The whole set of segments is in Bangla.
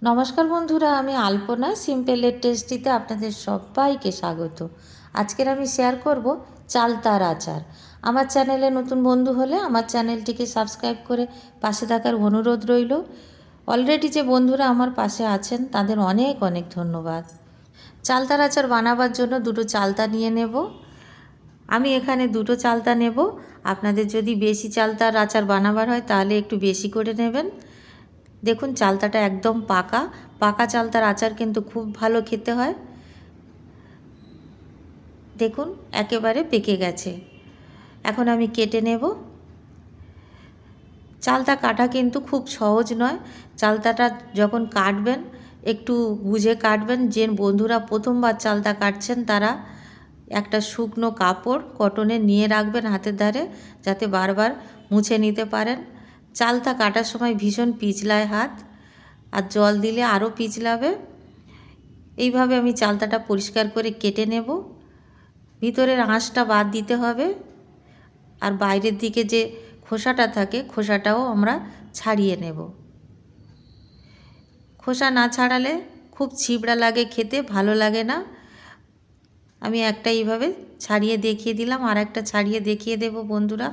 নমস্কার বন্ধুরা, আমি আলপনা সিম্পলের টেস্টিতে আপনাদের সবাইকে স্বাগত। আজকের আমি শেয়ার করব চালতার আচার। আমার চ্যানেলে নতুন বন্ধু হলে আমার চ্যানেলটিকে সাবস্ক্রাইব করে পাশে থাকার অনুরোধ রইল। অলরেডি যে বন্ধুরা আমার পাশে আছেন তাদের অনেক অনেক ধন্যবাদ। চালতার আচার বানাবার জন্য দুটো চালতা নিয়ে নেব। আমি এখানে দুটো চালতা নেব। আপনাদের যদি বেশি চালতার আচার বানাবার হয় তাহলে একটু বেশি করে নেবেন। দেখুন চালতাটা একদম পাকা পাকা চালতার আচার কিন্তু খুব ভালো খেতে হয়। দেখুন একেবারে পেকে গেছে। এখন আমি কেটে নেব। চালতা কাটা কিন্তু খুব সহজ নয়। চালতাটা যখন কাটবেন একটু বুঝে কাটবেন। যে বন্ধুরা প্রথমবার চালতা কাটছেন তারা একটা শুকনো কাপড় কটনের নিয়ে রাখবেন হাতের ধারে, যাতে বারবার মুছে নিতে পারেন। চালতা কাটার সময় ভীষণ পিছলায় হাত, আর জল দিলে আরও পিছলাবে। এইভাবে আমি চালতাটা পরিষ্কার করে কেটে নেব। ভিতরের আঁশটা বাদ দিতে হবে, আর বাইরের দিকে যে খোসাটা থাকে খোসাটাও আমরা ছাড়িয়ে নেব। খোসা না ছাড়ালে খুব ছিবড়া লাগে, খেতে ভালো লাগে না। আমি একটা এইভাবে ছাড়িয়ে দেখিয়ে দিলাম, আর একটা ছাড়িয়ে দেখিয়ে দেব বন্ধুরা।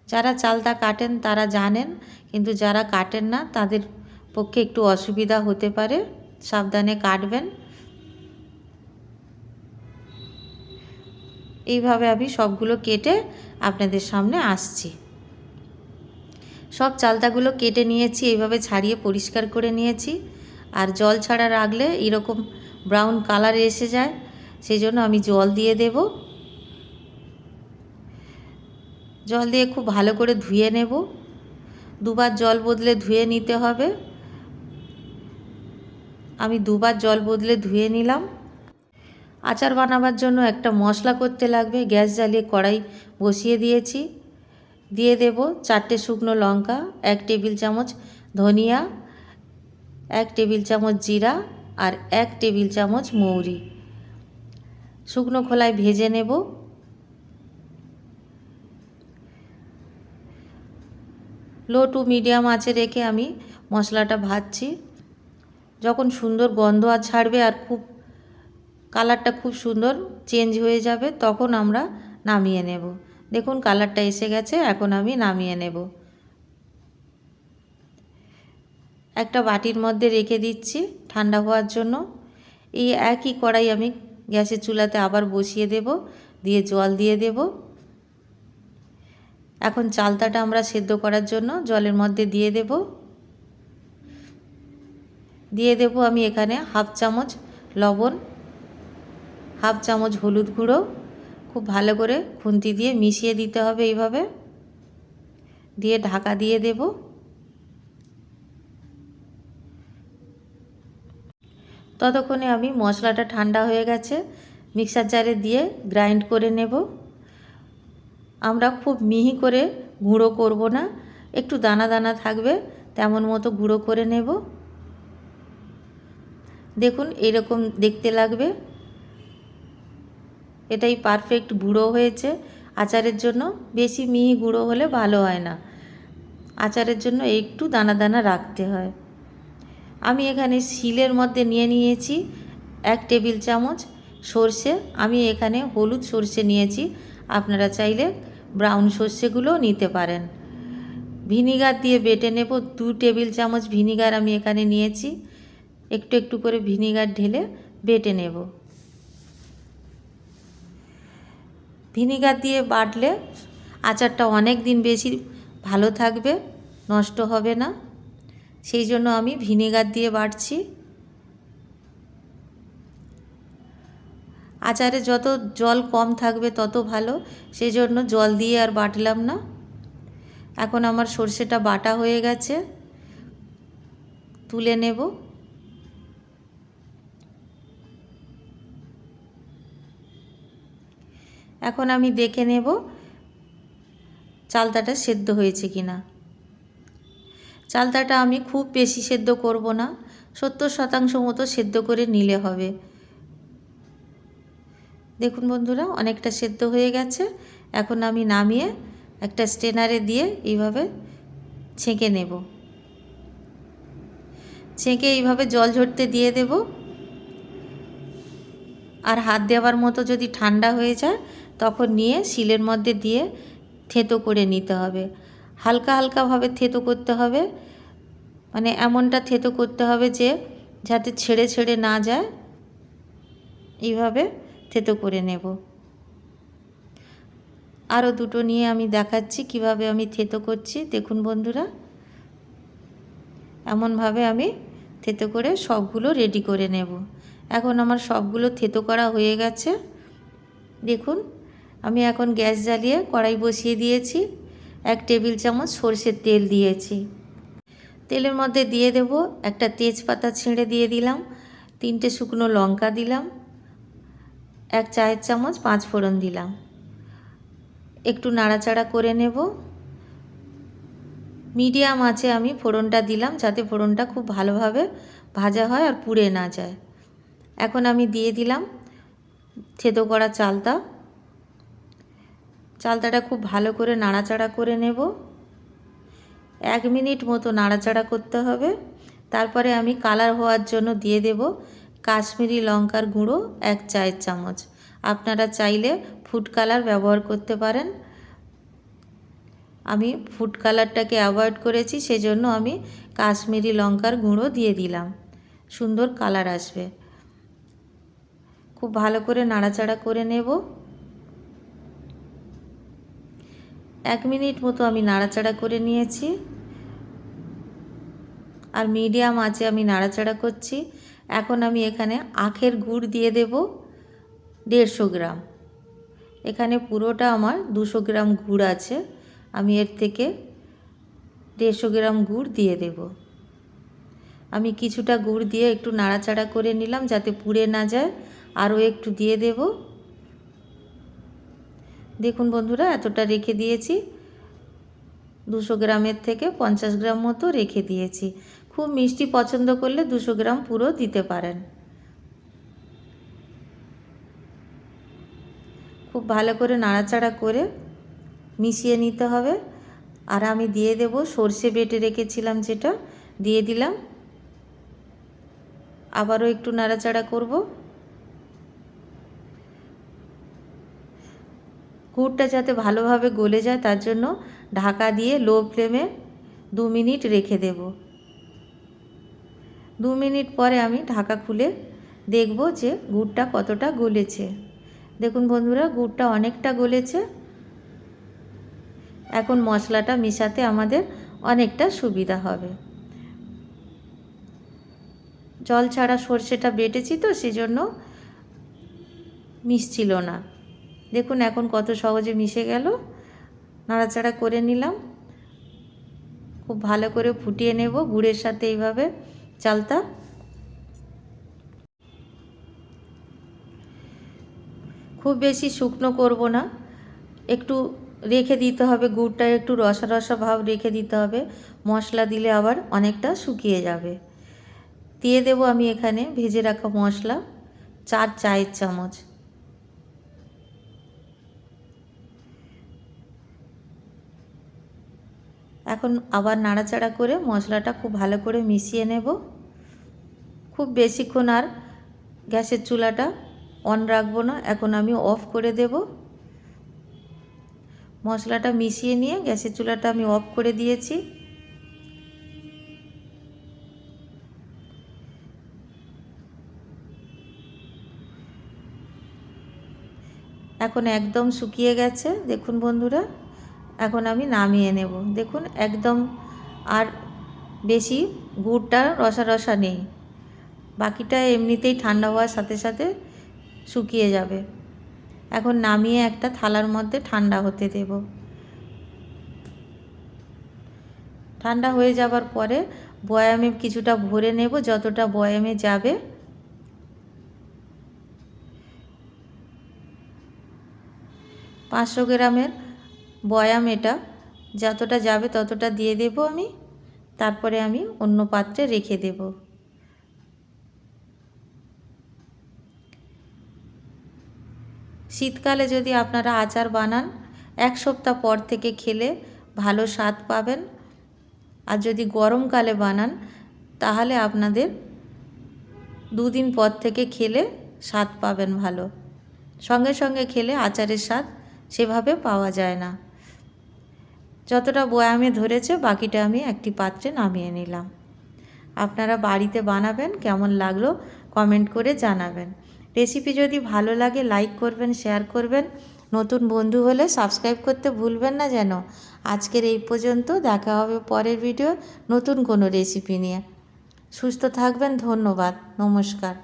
যারা চালতা কাটেন তারা জানেন, কিন্তু যারা কাটেন না তাদের পক্ষে একটু অসুবিধা হতে পারে। সাবধানে কাটবেন। এইভাবে আমি সবগুলো কেটে আপনাদের সামনে আসছি। সব চালতাগুলো কেটে নিয়েছি, এইভাবে ছাড়িয়ে পরিষ্কার করে নিয়েছি। আর জল ছাড়া রাখলে এরকম ব্রাউন কালার এসে যায়, সেই জন্য আমি জল দিয়ে দেব। জল দিয়ে খুব ভালো করে ধুয়ে নেব। দুবার জল বদলে ধুয়ে নিতে হবে। আমি দুবার জল বদলে ধুয়ে নিলাম। আচার বানাবার জন্য একটা মশলা করতে লাগবে। গ্যাস জ্বালিয়ে কড়াই বসিয়ে দিয়েছি। দিয়ে দেব 4টে শুকনো লঙ্কা, 1 টেবিল চামচ ধনিয়া, 1 টেবিল চামচ জিরা, আর 1 টেবিল চামচ মৌরি। শুকনো খোলায় ভেজে নেব। লো টু মিডিয়াম আঁচে রেখে আমি মশলাটা ভাজছি। যখন সুন্দর গন্ধ আর ছাড়বে আর খুব কালারটা খুব সুন্দর চেঞ্জ হয়ে যাবে, তখন আমরা নামিয়ে নেব। দেখুন কালারটা এসে গেছে, এখন আমি নামিয়ে নেব। একটা বাটির মধ্যে রেখে দিচ্ছি ঠান্ডা হওয়ার জন্য। এই একই কড়াই আমি গ্যাসের চুলাতে আবার বসিয়ে দেব, দিয়ে জল দিয়ে দেব। এখন চালতাটা আমরা সেদ্ধ করার জন্য জলের মধ্যে দিয়ে দেব। আমি এখানে হাফ চামচ লবণ, হাফ চামচ হলুদ গুঁড়ো। খুব ভালো করে খুন্তি দিয়ে মিশিয়ে দিতে হবে এইভাবে, দিয়ে ঢাকা দিয়ে দেব। ততক্ষণে আমি মশলাটা ঠান্ডা হয়ে গেছে, মিক্সার জারে দিয়ে গ্রাইন্ড করে নেব। আমরা খুব মিহি করে গুঁড়ো করব না, একটু দানা দানা থাকবে তেমন মতো গুঁড়ো করে নেব। দেখুন এরকম দেখতে লাগবে। এটাই পারফেক্ট গুঁড়ো হয়েছে। আচারের জন্য বেশি মিহি গুঁড়ো হলে ভালো হয় না, আচারের জন্য একটু দানা দানা রাখতে হয়। আমি এখানে শিলের মধ্যে নিয়ে নিয়েছি 1 টেবিল চামচ সর্ষে। আমি এখানে হলুদ সর্ষে নিয়েছি, আপনারা চাইলে ব্রাউন সর্ষেগুলোও নিতে পারেন। ভিনিগার দিয়ে বেটে নেব। 2 টেবিল চামচ ভিনিগার আমি এখানে নিয়েছি। একটু একটু করে ভিনিগার ঢেলে বেটে নেব। ভিনিগার দিয়ে বাটলে আচারটা অনেক দিন বেশি ভালো থাকবে, নষ্ট হবে না। সেই জন্য আমি ভিনিগার দিয়ে বাটছি। আচারে যত জল কম থাকবে তত ভালো, সেই জন্য জল দিয়ে আর বাটলাম না। এখন আমার সর্ষেটা বাটা হয়ে গেছে, তুলে নেব। এখন আমি দেখে নেব চালতাটা সেদ্ধ হয়েছে কিনা। চালতাটা আমি খুব বেশি সেদ্ধ করব না, 70% মতো সেদ্ধ করে নিলে হবে। দেখুন বন্ধুরা অনেকটা সেদ্ধ হয়ে গেছে। এখন আমি নামিয়ে একটা স্ট্রেনারে দিয়ে এইভাবে ছেঁকে নেব। ছেঁকে এইভাবে জল ঝরতে দিয়ে দেব। আর হাত দেওয়ার মতো যদি ঠান্ডা হয়ে যায় তখন নিয়ে শিলের মধ্যে দিয়ে থেঁতো করে নিতে হবে। হালকা হালকাভাবে থেঁতো করতে হবে, মানে এমনটা থেঁতো করতে হবে যে যাতে ছেড়ে ছেড়ে না যায়, এইভাবে থেঁতো করে নেব। আরও দুটো নিয়ে আমি দেখাচ্ছি কিভাবে আমি থেঁতো করছি। দেখুন বন্ধুরা, এমনভাবে আমি থেঁতো করে সবগুলো রেডি করে নেব। এখন আমার সবগুলো থেঁতো করা হয়ে গেছে। দেখুন, আমি এখন গ্যাস জ্বালিয়ে কড়াই বসিয়ে দিয়েছি। 1 টেবিল চামচ সরষের তেল দিয়েছি। তেলের মধ্যে দিয়ে দেব একটা তেজপাতা ছিঁড়ে দিয়ে দিলাম, 3টে শুকনো লঙ্কা দিলাম, 1 চায়ের চামচ 5 ফোড়ন দিলাম। একটু নাড়াচাড়া করে নেব। মিডিয়াম আঁচে আমি ফোড়নটা দিলাম যাতে ফোড়নটা খুব ভালোভাবে ভাজা হয় আর পুড়ে না যায়। এখন আমি দিয়ে দিলাম থেঁতো করা চালতাটা খুব ভালো করে নাড়াচাড়া করে নেব। 1 মিনিট মতো নাড়াচাড়া করতে হবে। তারপরে আমি কালার হওয়ার জন্য দিয়ে দেব কাশ্মীরি লঙ্কার গুঁড়ো 1 চায়ের চামচ। আপনারা চাইলে ফুড কালার ব্যবহার করতে পারেন। আমি ফুড কালারটাকে অ্যাভয়েড করেছি, সেজন্য আমি কাশ্মীরি লঙ্কার গুঁড়ো দিয়ে দিলাম, সুন্দর কালার আসবে। খুব ভালো করে নাড়াচাড়া করে নেব। 1 মিনিট মতো আমি নাড়াচাড়া করে নিয়েছি আর মিডিয়াম আঁচে আমি নাড়াচাড়া করছি। এখন আমি এখানে আখের গুড় দিয়ে দেব 150 গ্রাম। এখানে পুরোটা আমার 200 গ্রাম গুড় আছে, আমি এর থেকে 150 গ্রাম গুড় দিয়ে দেব। আমি কিছুটা গুড় দিয়ে একটু নাড়াচাড়া করে নিলাম যাতে পুড়ে না যায়, আরও একটু দিয়ে দেব। দেখুন বন্ধুরা, এতটা রেখে দিয়েছি, 200 গ্রামের থেকে 50 গ্রাম মতো রেখে দিয়েছি। খুব মিষ্টি পছন্দ করলে 200 গ্রাম পুরো দিতে পারেন। খুব ভালো করে নাড়াচাড়া করে মিশিয়ে নিতে হবে। আর আমি দিয়ে দেব সর্ষে বেটে রেখেছিলাম, যেটা দিয়ে দিলাম। আবারও একটু নাড়াচাড়া করব। গুড়টা যাতে ভালোভাবে গলে যায় তার জন্য ঢাকা দিয়ে লো ফ্লেমে 2 মিনিট রেখে দেব। 2 মিনিট পরে আমি ঢাকা খুলে দেখব যে গুড়টা কতটা গলেছে। দেখুন বন্ধুরা, গুড়টা অনেকটা গলেছে। এখন মশলাটা মেশাতে আমাদের অনেকটা সুবিধা হবে। জল ছাড়া সর্ষেটা বেটেছি তো, সেজন্য মিশছিল না। দেখুন এখন কত সহজে মিশে গেল। নাড়াচাড়া করে নিলাম, খুব ভালো করে ফুটিয়ে নেব গুড়ের সাথে এইভাবে চালতা। খুব বেশি শুকনো করব না, একটু রেখে দিতে হবে, গুড়টা একটু রসা রসা ভাব রেখে দিতে হবে। মশলা দিলে আবার অনেকটা শুকিয়ে যাবে। দিয়ে দেব আমি এখানে ভেজে রাখা মশলা 4 চায়ের চামচ। এখন আবার নাড়াচাড়া করে মশলাটা খুব ভালো করে মিশিয়ে নেব। খুব বেশিক্ষণ আর গ্যাসের চুলাটা অন রাখবো না, এখন আমি অফ করে দেব। মশলাটা মিশিয়ে নিয়ে গ্যাসের চুলাটা আমি অফ করে দিয়েছি। এখন একদম শুকিয়ে গেছে দেখুন বন্ধুরা। এখন আমি নামিয়ে নেব। দেখুন একদম আর বেশি গুড়টা রসা রসা নেই, বাকিটা এমনিতেই ঠান্ডা হওয়ার সাথে সাথে শুকিয়ে যাবে। এখন নামিয়ে একটা থালার মধ্যে ঠান্ডা হতে দেব। ঠান্ডা হয়ে যাবার পরে বয়ামে কিছুটা ভরে নেব, যতটা বয়ামে যাবে। পাঁচশো গ্রামের বয়াম, এটা যতটা যাবে ততটা দিয়ে দেব আমি। তারপরে আমি অন্য পাত্রে রেখে দেব। শীতকালে যদি আপনারা আচার বানান, এক সপ্তাহ পর থেকে খেলে ভালো স্বাদ পাবেন। আর যদি গরমকালে বানান তাহলে আপনাদের 2 দিন পর থেকে খেলে স্বাদ পাবেন ভালো। সঙ্গে সঙ্গে খেলে আচারের স্বাদ সেভাবে পাওয়া যায় না। যতটা বয়ামে ধরেছে বাকিটা আমি একটি পাত্রে নামিয়ে নিলাম। আপনারা বাড়িতে বানাবেন, কেমন লাগলো কমেন্ট করে জানাবেন। রেসিপি যদি ভালো লাগে লাইক করবেন, শেয়ার করবেন। নতুন বন্ধু হলে সাবস্ক্রাইব করতে ভুলবেন না যেন। আজকের এই পর্যন্ত, দেখা হবে পরের ভিডিও নতুন কোনো রেসিপি নিয়ে। সুস্থ থাকবেন, ধন্যবাদ, নমস্কার।